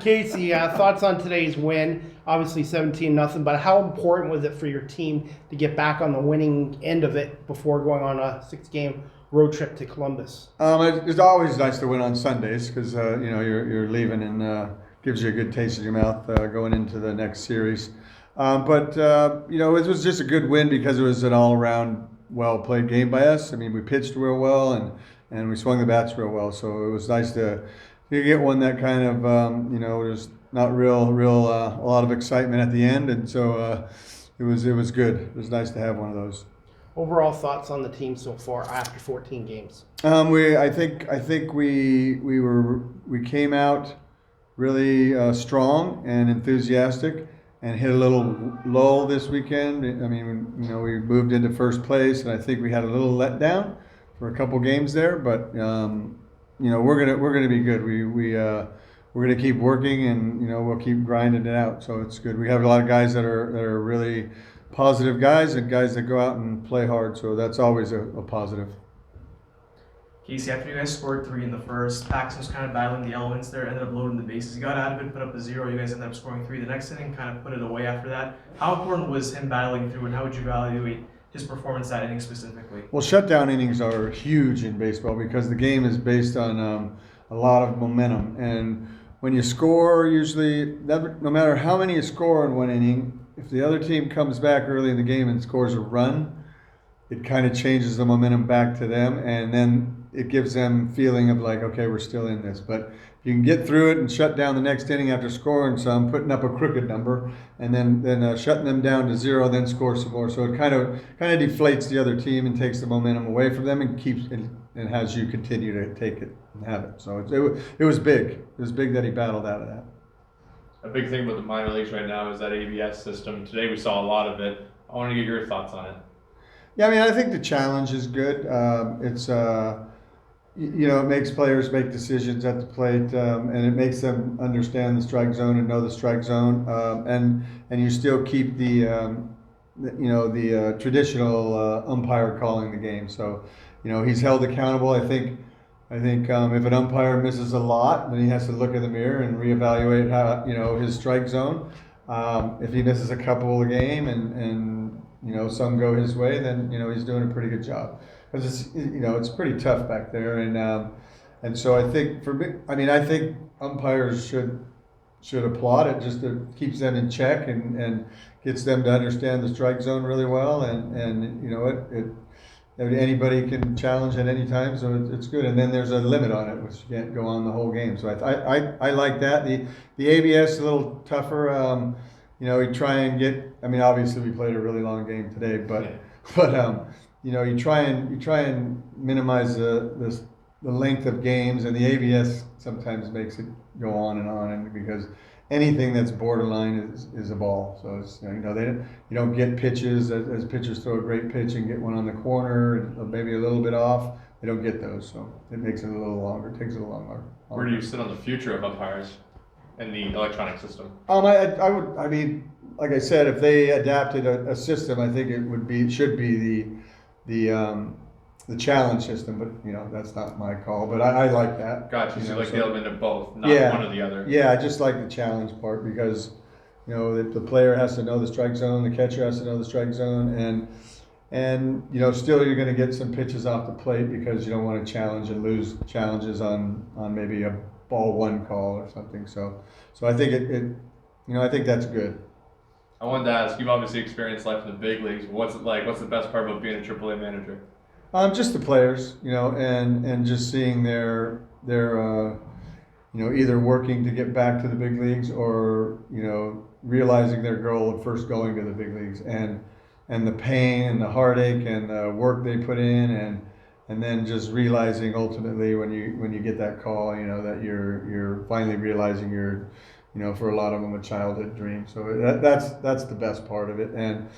Casey, thoughts on today's win? Obviously 17-0, but how important was it for your team to get back on the winning end of it before going on a 6-game road trip to Columbus? It's always nice to win on Sundays because you're leaving and gives you a good taste in your mouth going into the next series. But it was just a good win because it was an all-around well-played game by us. I mean, we pitched real well and we swung the bats real well. So it was nice to get one that kind of there's not real a lot of excitement at the end, and so it was good. It was nice to have one of those. Overall thoughts on the team so far after 14 games? I think we came out really strong and enthusiastic, and hit a little lull this weekend. I mean, we moved into first place, and I think we had a little letdown for a couple games there, but we're gonna be good. We're gonna keep working, and we'll keep grinding it out. So it's good. We have a lot of guys that are really positive guys and guys that go out and play hard. So that's always a positive. Casey, after you guys scored 3 in the first, Paxton was kind of battling the elements there, ended up loading the bases. He got out of it, put up a 0. You guys ended up scoring 3 the next inning, kind of put it away after that. How important was him battling through, and how would you evaluate his performance that inning specifically? Well, shutdown innings are huge in baseball because the game is based on a lot of momentum. And when you score, usually, no matter how many you score in one inning, if the other team comes back early in the game and scores a run, it kind of changes the momentum back to them, and then it gives them feeling of like, okay, we're still in this. But you can get through it and shut down the next inning after scoring some, putting up a crooked number, and then shutting them down to 0, then score some more. So it kind of deflates the other team and takes the momentum away from them and keeps and has you continue to take it and have it. So it was big. It was big that he battled out of that. A big thing about the minor leagues right now is that ABS system. Today we saw a lot of it. I want to get your thoughts on it. Yeah, I mean, I think the challenge is good. It makes players make decisions at the plate, and it makes them understand the strike zone and know the strike zone, and you still keep the traditional umpire calling the game. So, he's held accountable. I think if an umpire misses a lot, then he has to look in the mirror and reevaluate how his strike zone. If he misses a couple a game and some go his way, then he's doing a pretty good job. Because it's pretty tough back there, and so I think for me, I think umpires should applaud it. Just to keeps them in check and gets them to understand the strike zone really well, and anybody can challenge at any time, so it's good. And then there's a limit on it, which you can't go on the whole game. So I like that. The ABS is a little tougher. You try and get. Obviously we played a really long game today, but you try and minimize the length of games, and the ABS sometimes makes it go on, and because anything that's borderline is a ball. So it's you don't get pitches as pitchers throw a great pitch and get one on the corner and maybe a little bit off. They don't get those, so it makes it a little longer. It takes it a little longer. Where do you sit on the future of umpires in the electronic system? I would. Like I said, if they adapted a system, I think should be the challenge system, but that's not my call. But I like that. Gotcha. So the element of both, not one or the other. Yeah, I just like the challenge part because the player has to know the strike zone, the catcher has to know the strike zone, and still you're going to get some pitches off the plate because you don't want to challenge and lose challenges on maybe a ball one call or something. So I think I think that's good. I wanted to ask, you've obviously experienced life in the big leagues. What's it like? What's the best part about being a AAA manager? Just the players, and just seeing their either working to get back to the big leagues or realizing their goal of first going to the big leagues, and the pain and the heartache and the work they put in, and then just realizing ultimately when you get that call, that you're finally realizing you're for a lot of them a childhood dream. So that's the best part of it, and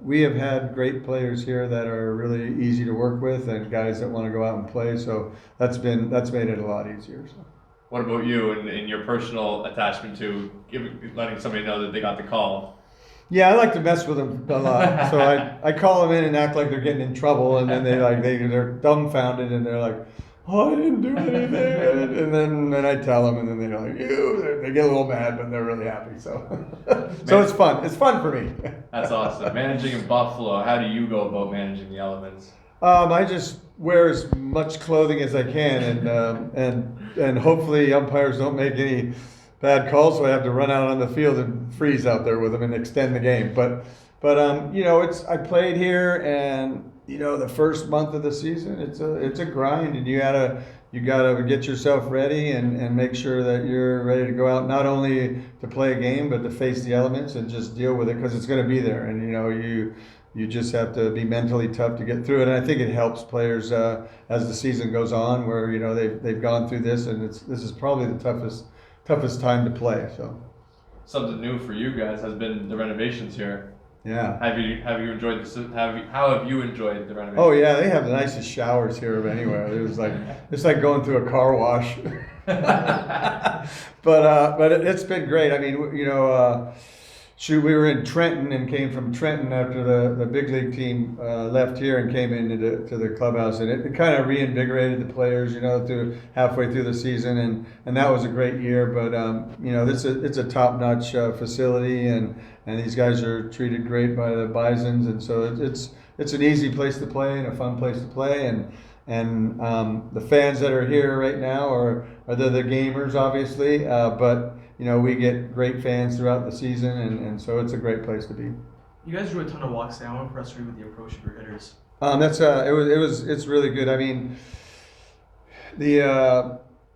we have had great players here that are really easy to work with and guys that want to go out and play. So that's made it a lot easier. So. What about you and your personal attachment to letting somebody know that they got the call? Yeah, I like to mess with them a lot. So I call them in and act like they're getting in trouble, and then they're dumbfounded and they're like, oh, I didn't do anything. And then I tell them, and then they're like, they get a little mad, but they're really happy. So, so it's fun. It's fun for me. That's awesome. Managing in Buffalo, how do you go about managing the elements? I just wear as much clothing as I can, and hopefully umpires don't make any bad calls, so I have to run out on the field and freeze out there with them and extend the game. But you know, I played here, and you know, the first month of the season, it's a grind, and you gotta get yourself ready and make sure that you're ready to go out, not only to play a game, but to face the elements and just deal with it, because it's going to be there, and you know, you just have to be mentally tough to get through it. And I think it helps players as the season goes on, where you know they've gone through this, and this is probably the toughest time to play. So Something new for you guys has been the renovations here. yeah. Have you enjoyed this? How have you enjoyed the renovations? Oh yeah, they have the nicest showers here of anywhere. It's like going through a car wash. But it's been great. I mean, you know, shoot, we were in Trenton and came from Trenton after the big league team left here and came into the clubhouse, and it kind of reinvigorated the players, you know, through halfway through the season, and that was a great year. But you know, it's a top-notch facility, and these guys are treated great by the Bisons, and so it's an easy place to play and a fun place to play, and the fans that are here right now are the gamers, obviously, but you know, we get great fans throughout the season, and so it's a great place to be. You guys drew a ton of walks today. I'm impressed with the approach of your hitters. It's really good. I mean, the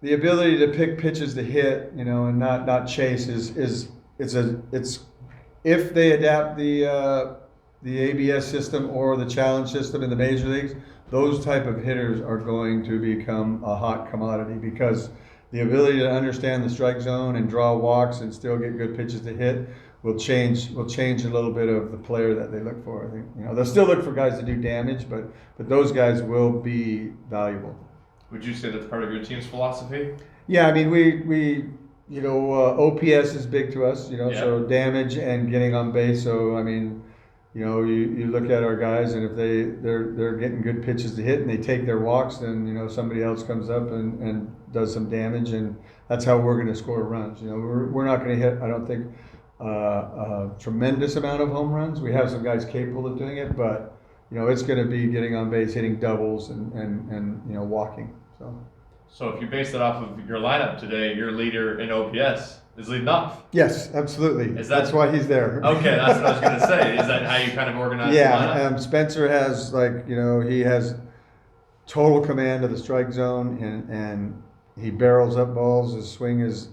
ability to pick pitches to hit, you know, and not chase is if they adapt the ABS system or the challenge system in the major leagues, those type of hitters are going to become a hot commodity, because the ability to understand the strike zone and draw walks and still get good pitches to hit will change a little bit of the player that they look for. I think, you know, they'll still look for guys to do damage, but those guys will be valuable. Would you say that's part of your team's philosophy? Yeah, I mean, we you know, OPS is big to us, you know, Yeah. so damage and getting on base. So I mean, you know, you look at our guys, and if they're getting good pitches to hit and they take their walks, then you know, somebody else comes up and does some damage, and that's how we're going to score runs. You know, we're not going to hit, I don't think, a tremendous amount of home runs. We have some guys capable of doing it, but you know, it's going to be getting on base, hitting doubles, and you know, walking. So if you base it off of your lineup today, your leader in OPS is leading off. Yes, absolutely. That's why he's there. Okay, that's what I was going to say. Is that how you kind of organize the lineup? Yeah, Spencer has, like, you know, he has total command of the strike zone, and he barrels up balls. His swing is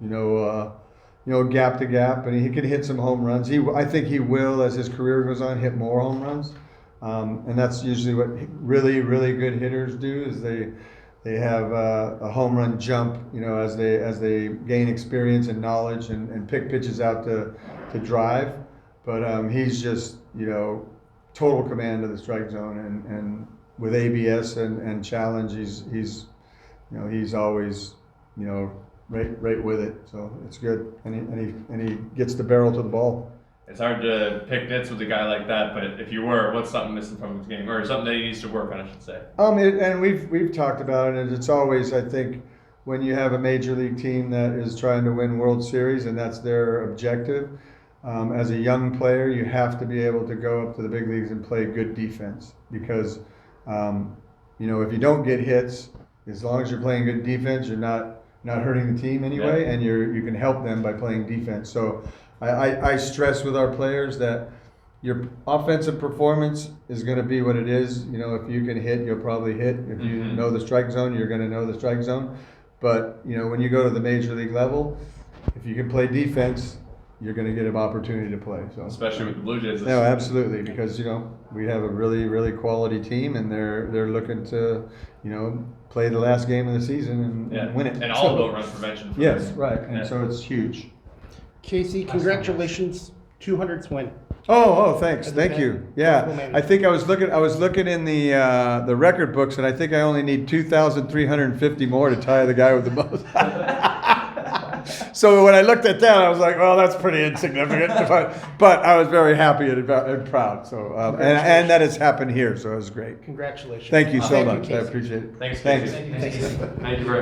you know, gap to gap, and he can hit some home runs. I think he will, as his career goes on, hit more home runs, and that's usually what really good hitters do, is they have a home run jump, you know, as they gain experience and knowledge and pick pitches out to drive. But he's just, you know, total command of the strike zone, and with ABS and challenge, he's you know, he's always, you know, right with it. So it's good, and he gets the barrel to the ball. It's hard to pick nits with a guy like that, but if you were, what's something missing from his game, or something that he needs to work on, I should say? And we've talked about it, and it's always, I think, when you have a major league team that is trying to win World Series and that's their objective, as a young player, you have to be able to go up to the big leagues and play good defense, because you know, if you don't get hits, as long as you're playing good defense, you're not hurting the team anyway, Yeah. and you can help them by playing defense. So I stress with our players that your offensive performance is going to be what it is. You know, if you can hit, you'll probably hit. If you know the strike zone, you're going to know the strike zone. But, you know, when you go to the major league level, if you can play defense, you're going to get an opportunity to play. So Especially with the Blue Jays. no, absolutely, because, you know, we have a really quality team, and they're looking to, you know, play the last game of the season and win it. And all about run prevention. For Yes, them. right, and Yeah. so it's huge. Casey, congratulations, 200th win. Oh, thanks. As a Thank fan, you. Buffalo Yeah, manager. I think I was looking in the record books, and I think I only need 2,350 more to tie the guy with the most. So when I looked at that, I was like, well, that's pretty insignificant. But I was very happy and proud. So and that has happened here, so it was great. Congratulations. Thank you so Thank you, much. I Casey. appreciate it. Thanks, Thanks. Casey. Thank you. Thank you very much.